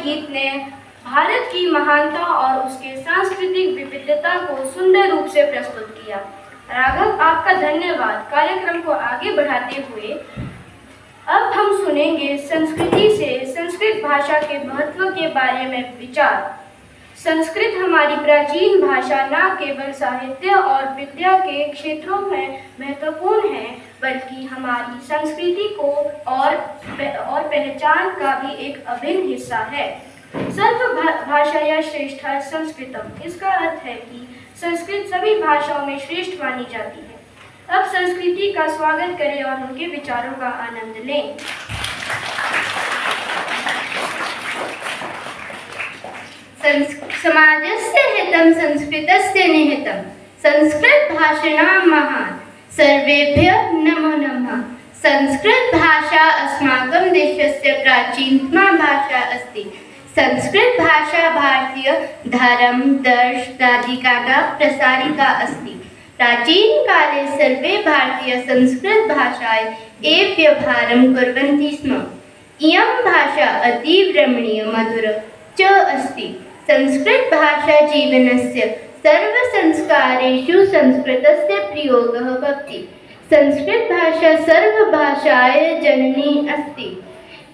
गीत ने भारत की महानता और उसके सांस्कृतिक विविधता को सुंदर रूप से प्रस्तुत किया। राघव, आपका धन्यवाद। कार्यक्रम को आगे बढ़ाते हुए अब हम सुनेंगे संस्कृति से संस्कृत भाषा के महत्व के बारे में विचार। संस्कृत हमारी प्राचीन भाषा न केवल साहित्य और विद्या के क्षेत्रों में महत्वपूर्ण है, बल्कि हमारी संस्कृति को और पहचान का भी एक अभिन्न हिस्सा है। सर्व भाषाया श्रेष्ठा संस्कृतम, इसका अर्थ है कि संस्कृत सभी भाषाओं में श्रेष्ठ मानी जाती है। अब संस्कृति का स्वागत करें और उनके विचारों का आनंद लें। समाजस्य हितं संस्कृतस्य निहितं। संस्कृत भाषणं महान्। सर्वेभ्यः नमो नमः। संस्कृत भाषा अस्माकं देशस्य प्राचीनतमा भाषा अस्ति। संस्कृत भाषा भारतीय धर्म दर्शनादिका प्रसारिता अस्ति। प्राचीन काले सर्वे भारतीय संस्कृत भाषायै एव व्यवहारं कुर्वन्ति स्म। इयं भाषा अतीव रमणीय मधुर च अस्ति। संस्कृत भाषा जीवनस्य सर्वसंस्कारेषु संस्कृतस्य प्रयोगः भवति। संस्कृत भाषा सर्वभाषाय जननी अस्ति।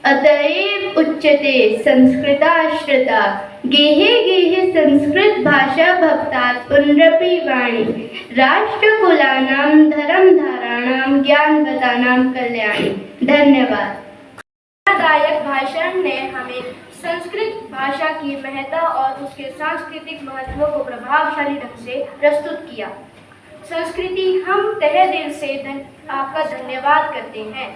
अतएव उच्यते संस्कृताश्रिता गेहे गेहे संस्कृत भाषा भक्तात् पुनरपि वाणी। राष्ट्रकुलानां धर्मधाराणां ज्ञानवतानां कल्याणी। धन्यवाद। प्रेरणादायक भाषण ने हमें संस्कृत भाषा की महत्ता और उसके सांस्कृतिक महत्व को प्रभावशाली ढंग से प्रस्तुत किया। संस्कृति, हम तहे दिल से आपका धन्यवाद करते हैं।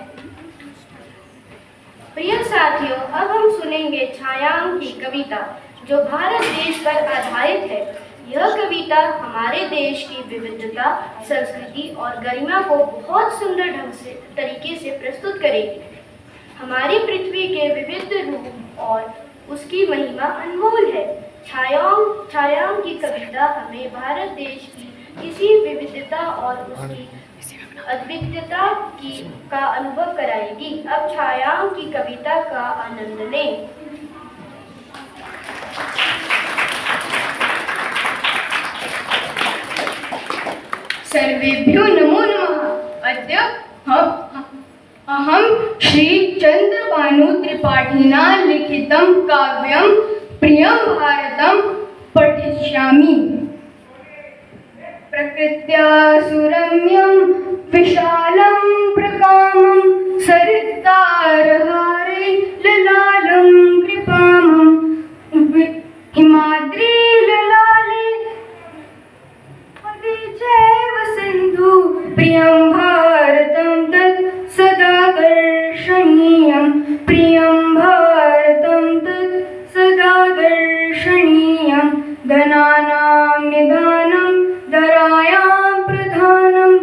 प्रिय साथियों, अब हम सुनेंगे छायांक की कविता, जो भारत देश पर आधारित है। यह कविता हमारे देश की विविधता, संस्कृति और गरिमा को बहुत सुंदर तरीके से प्रस्तुत करेगी। हमारी पृथ्वी के विविध रूप और उसकी महिमा अनमोल है। छायांक की कविता हमें भारत देश की इसी विविधता और उसकी अद्वितीयता का अनुभव कराएगी। अब छायांक की कविता का आनंद लें। सर्वेभ्यो नमो नमः। अद्य अहं श्री चंद्रभानु त्रिपाठिना लिखितं काव्यं प्रियं भारतं पठिष्यामि। प्रकृत्या सुरम्यं विशालं प्रकामं सरितारहारे ललालं कृपामं हिमाद्रि ललाले चैव सिन्धु प्रियं भारतं तत् सदा दर्शनीयं। प्रियं भारतं तत् सदा दर्शनीयं। धनानां निधानं धरायां प्रधानम्।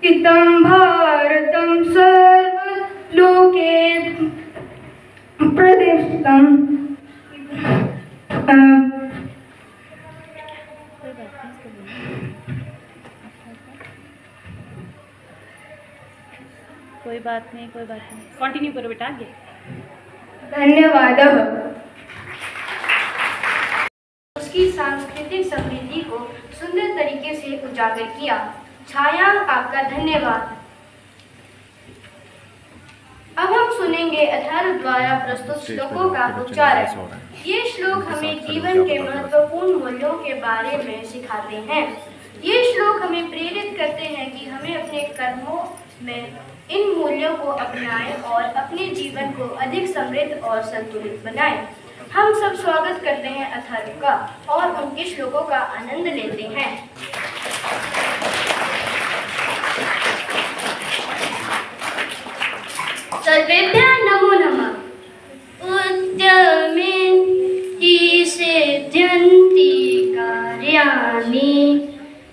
इदं भारतं सर्वलोके प्रतिष्ठितम्। कोई बात नहीं कंटिन्यू करो बेटा आगे। धन्यवाद। उसकी सांस्कृतिक समृद्धि को सुंदर तरीके से उजागर किया। छायांक, आपका धन्यवाद। अब हम सुनेंगे अथर्व द्वारा प्रस्तुत श्लोकों का उच्चारण। ये श्लोक हमें जीवन के महत्वपूर्ण मूल्यों के बारे में सिखाते हैं। ये श्लोक हमें प्रेरित करते हैं कि हमें अपने कर्मों में इन मूल्यों को अपनाएं और अपने जीवन को अधिक समृद्ध और संतुलित बनाएं। हम सब स्वागत करते हैं अथर्व का और उनके श्लोकों का आनंद लेते हैं। सर्वेभ्यः नमो नमः। उद्यमे हि सिद्ध्यन्ति कार्याणि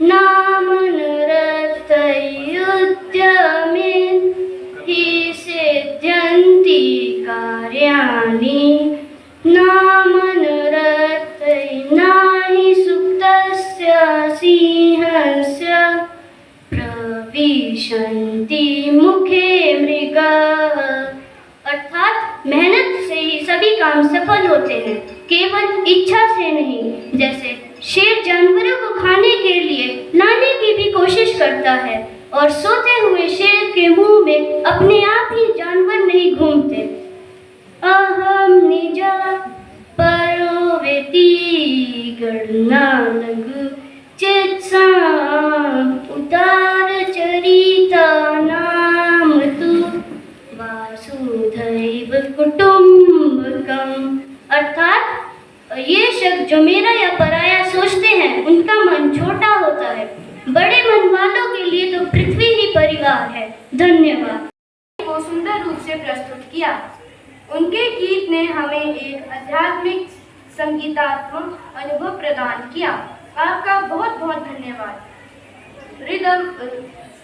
नामनुरर्थयुद्यमे हि सिद्ध्यन्ति कार्याणि नामनुरर्थैर्नाहि सुप्तस्य सिंहस्य प्रविशन्ति मुखे मृगाः। अर्थात मेहनत से ही सभी काम सफल होते हैं, केवल इच्छा से नहीं। जैसे शेर जानवरों को खाने के लिए लाने की भी कोशिश करता है और सोते हुए शेर के मुंह में अपने आप ही जानवर नहीं घूमते। अहम निजा परोवेती गणना लघु चित्साम उदार चरिता नाम तु वासुधैव कुटुम्बकम। अर्थात ये शब्द जो मेरा या पराया सोचते हैं उनका मन छोटा होता है, बड़े मन वालों के लिए तो पृथ्वी ही परिवार है। धन्यवाद। को सुंदर रूप से प्रस्तुत किया। उनके गीत ने हमें एक आध्यात्मिक संगीतात्मक अनुभव प्रदान किया। आपका बहुत बहुत धन्यवाद। रिदम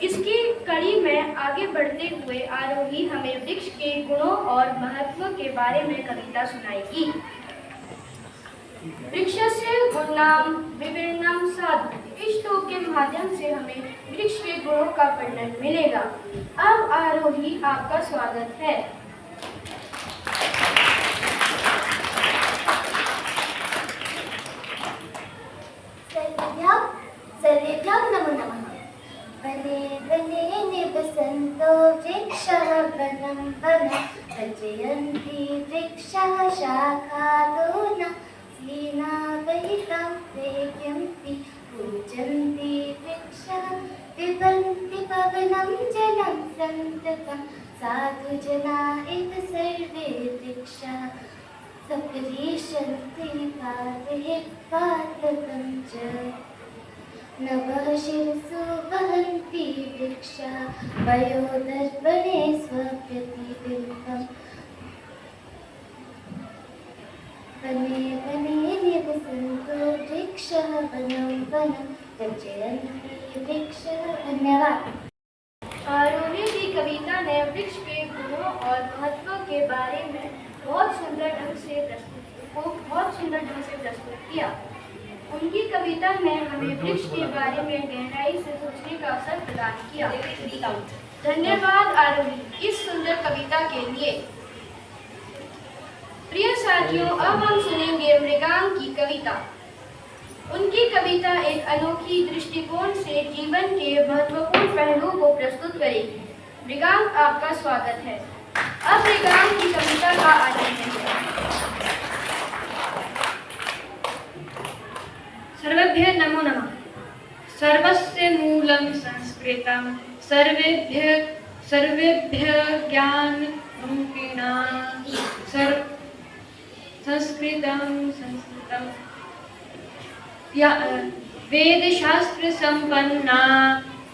इसकी कड़ी में आगे बढ़ते हुए आरोही हमें वृक्ष के गुणों और महत्व के बारे में कविता सुनाएगी। वृक्षस्य गुणानां विवरणं साधु। इस श्लोक के माध्यम से हमें वृक्ष के गुणों का वर्णन मिलेगा। अब आरोही आपका स्वागत है। सर्वेभ्यः नमो नमः। वने वने निवसन्तो वृक्षः वनं वनं रचयन्ति वृक्षः शाखादूना लीनावहितं वेद्यन्ति पूजन्ति वृक्षः पिबन्ति पवनं जलं सन्ततं साधुजना इव सर्वे वृक्षः सपरिशन्ति पादहित्वात्मकं च नवः शिरसो वहन्ति वृक्षः वयोदर्पणे स्वप्रतिबिम्बम् वने वने निवसन्तो वृक्षः वनं वनं रचयन्ति वृक्षः। धन्यवाद। आरोही की कविता ने वृक्ष के गुणों और महत्व के बारे में बहुत सुंदर ढंग से प्रस्तुत किया। उनकी कविता ने हमें वृक्ष के बारे में गहराई से सोचने का अवसर प्रदान किया। धन्यवाद आरोही इस सुंदर कविता के लिए। प्रिय साथियों, अब हम सुनेंगे मृगांक की कविता। उनकी कविता एक अनोखी दृष्टिकोण से जीवन के महत्वपूर्ण पहलुओं को प्रस्तुत करेगी। मृगांक आपका स्वागत है। अब मृगांक की कविता का आनंद है। सर्वेभ्यः नमो नमः। सर्वस्य मूलं संस्कृतं सर्वेभ्यः ज्ञानरूपिणां संस्कृतं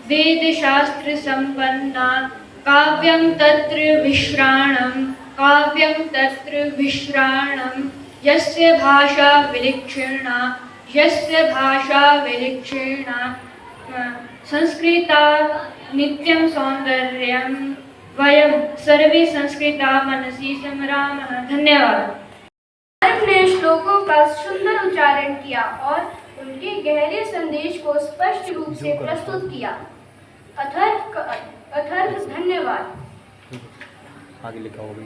वेदशास्त्र संपन्ना काव्यं तत्र विश्राणं यस्य भाषा विलक्षणा संस्कृता नित्यं सौन्दर्यं वयं सर्वे संस्कृता मनसि स्मरामः। धन्यवाद। ने श्लोकों का सुंदर उच्चारण किया और उनके गहरे संदेश को स्पष्ट रूप से प्रस्तुत किया। अथर्व धन्यवाद। आगे लिखा होगा।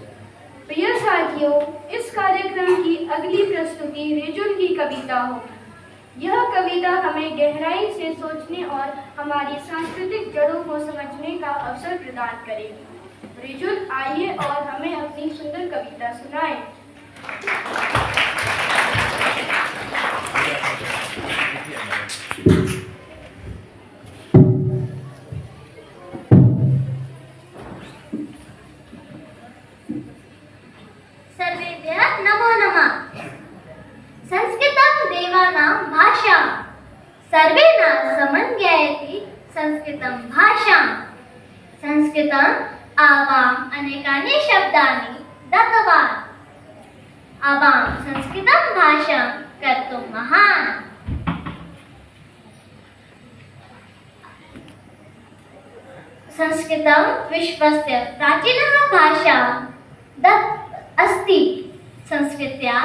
प्रिय साथियों, इस कार्यक्रम की अगली प्रस्तुति रिजुल की कविता होगी। यह कविता हमें गहराई से सोचने और हमारी सांस्कृतिक जड़ों को समझने का अवसर प्रदान करेगी। रिजुल आइए और हमें अपनी सुंदर कविता सुनाएं। सर्वेभ्यः नमो नमः। संस्कृतं देवानां भाषा सर्वे न समन्वयति संस्कृतं भाषां। संस्कृतम् आवाम् अनेकानि शब्दानि दत्तवान्। आवां संस्कृतं भाषां कर्तुं महान्। संस्कृतं विश्वस्य प्राचीनः भाषा अस्ति। संस्कृत्या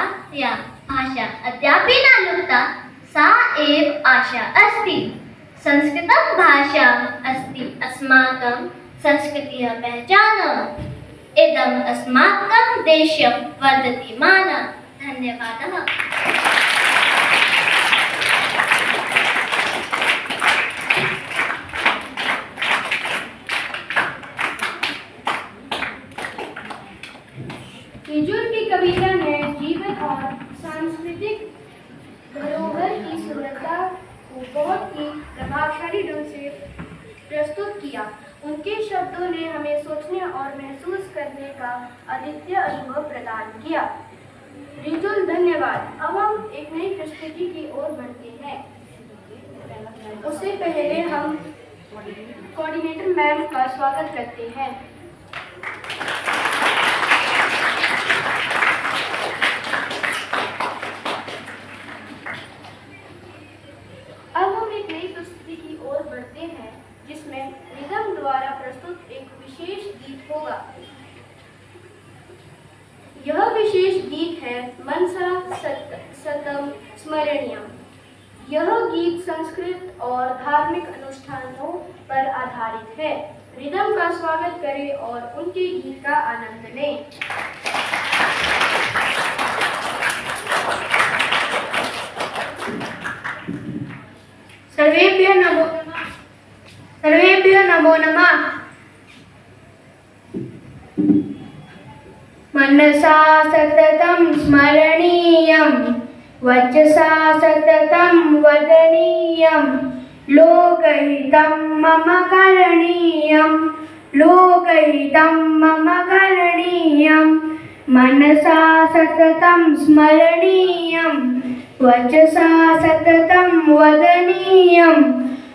भाषा अद्यापि न लुप्ता, सा एव आशा अस्ति। संस्कृतं भाषा अस्ति अस्माकं संस्कृतेः पहचान। इदम् अस्माकं देशं वर्धति माना। धन्यवादः। रिजुल की कविता ने जीवन और सांस्कृतिक धरोहर की सुंदरता को बहुत ही प्रभावशाली ढंग से प्रस्तुत किया। उनके शब्दों ने हमें सोचने और महसूस करने का अद्वितीय अनुभव प्रदान किया। रिजुल धन्यवाद। अब हम एक नई प्रस्तुति की ओर बढ़ते हैं। उससे पहले हम कोऑर्डिनेटर मैम का स्वागत करते हैं। अब हम एक नई प्रस्तुति की ओर बढ़ते हैं जिसमें रिदम द्वारा प्रस्तुत एक विशेष गीत होगा। यह विशेष गीत है मनसा सतम स्मरणीयम। यह गीत संस्कृत और धार्मिक अनुष्ठानों पर आधारित है। रिदम का स्वागत करें और उनके गीत का आनंद लें। सर्वेभ्यः नमो नमः। मनसा सततं स्मरणीयं, वचसा सततं वदनीयं, लोकहितं मम करणीयं, लोकहितं मम करणीयं। मनसा सततं स्मरणीयं, वचसा सततं वदनीयं,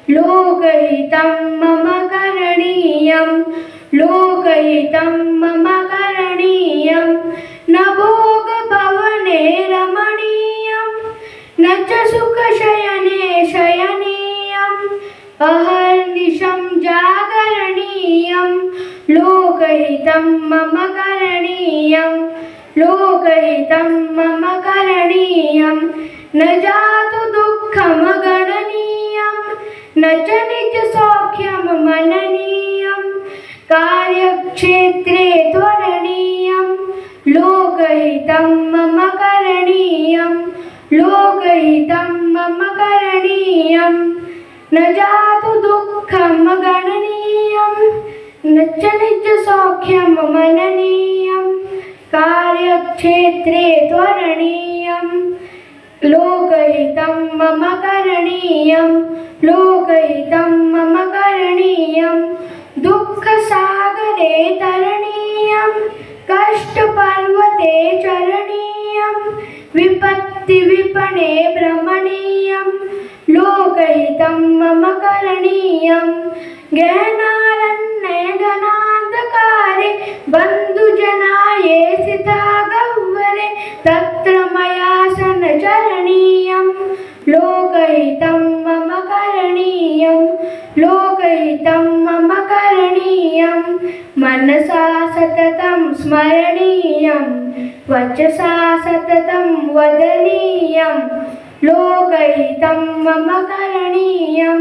लोकहितं मम करणीयं, लोकहितं मम करणीयं। न भोगभवने रमणीयं, न च सुखशयने शयनीयम्, अहर्निशं जागरणीयं, लोकहितं मम करणीयं, लोकहितं मम करणीयं। न जातु दुःखं गणनीयं, न च निजसौख्यं मननीयं, कार्यक्षेत्रे त्वरणीयं, लोकहितं मम करणीयं, लोकहितं मम करणीयं। न जातु दुःखं गणनीयं, न च निजसौख्यं मननीयं, कार्यक्षेत्रे त्वरणीयं, लोकहितं मम करणीयं, लोकहितं मम करणीयं। दुःखसागरे तरणीयं, कष्टपर्वते चरणीयं, विपत्तिविपणे भ्रमणीयं, लोकहितं मम करणीयं। ज्ञानारण्ये घनान्धकारे बन्धुजनाये सिता गह्वरे, तत्र मया सनचरणीयं, लोकहितं मम करणीयं, लोकहितं मम करणीयं। मनसा सततं स्मरणीयं, वचसा सततं वदनीयं, लोकहितं मम करणीयं,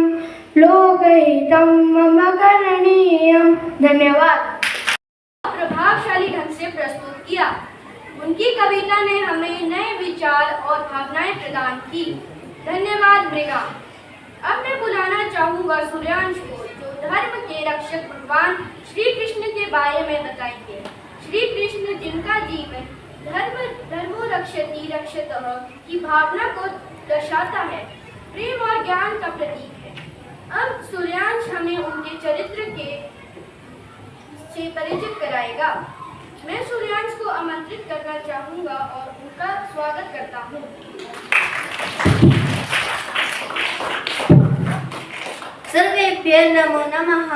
लोकहितं मम करणीयं। धन्यवाद। प्रभावशाली ढंग से प्रस्तुत किया। उनकी कविता ने हमें नए विचार और भावनाएं प्रदान की। धन्यवाद मृगा। अब मैं बुलाना चाहूँगा सूर्यांश को, जो धर्म के रक्षक भगवान श्री कृष्ण के बारे में बताएंगे। श्री कृष्ण जिनका जीवन धर्मो रक्षति रक्षतः की भावना को दर्शाता है, प्रेम और ज्ञान का प्रतीक है। अब सूर्यांश हमें उनके चरित्र से परिचित कराएगा। मैं सूर्यांश को आमंत्रित करना चाहूँगा और उनका स्वागत करता हूँ। सर्वेभ्यः नमो नमः।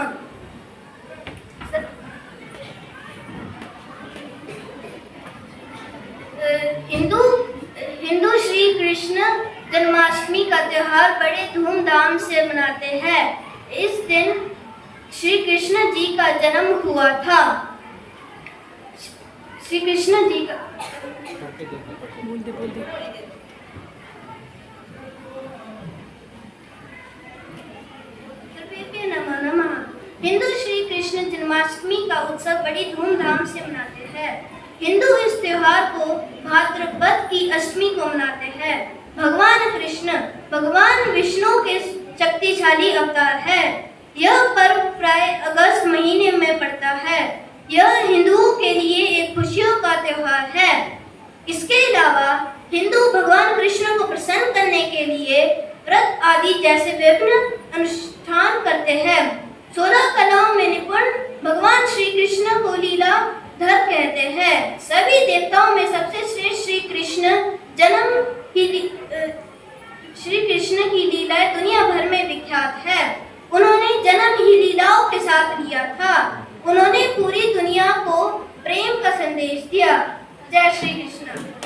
हिंदू श्री कृष्ण जन्माष्टमी का त्योहार बड़े धूमधाम से मनाते हैं। इस दिन श्री कृष्ण जी का जन्म हुआ था। श्री कृष्ण जी का नमः नमः। हिंदू श्री कृष्ण कृष्ण जन्माष्टमी का उत्सव बड़ी धूमधाम से मनाते हैं। हिंदू इस त्योहार को भाद्रपद की अष्टमी को मनाते हैं। भगवान कृष्ण भगवान विष्णु के शक्तिशाली अवतार है। यह पर्व प्राय अगस्त महीने में पड़ता है। यह हिंदुओं के लिए एक खुशियों का त्योहार है। इसके अलावा हिंदू भगवान कृष्ण को प्रसन्न करने के लिए व्रत आदि जैसे विभिन्न अनुष्ठान करते हैं। 16 कलाओं में निपुण भगवान श्री कृष्ण को लीलाधर कहते हैं। सभी देवताओं में सबसे श्रेष्ठ श्री कृष्ण की लीलाएं दुनिया भर में विख्यात है। उन्होंने जन्म ही लीलाओं के साथ लिया था। उन्होंने पूरी दुनिया को प्रेम का संदेश दिया। जय श्री कृष्ण।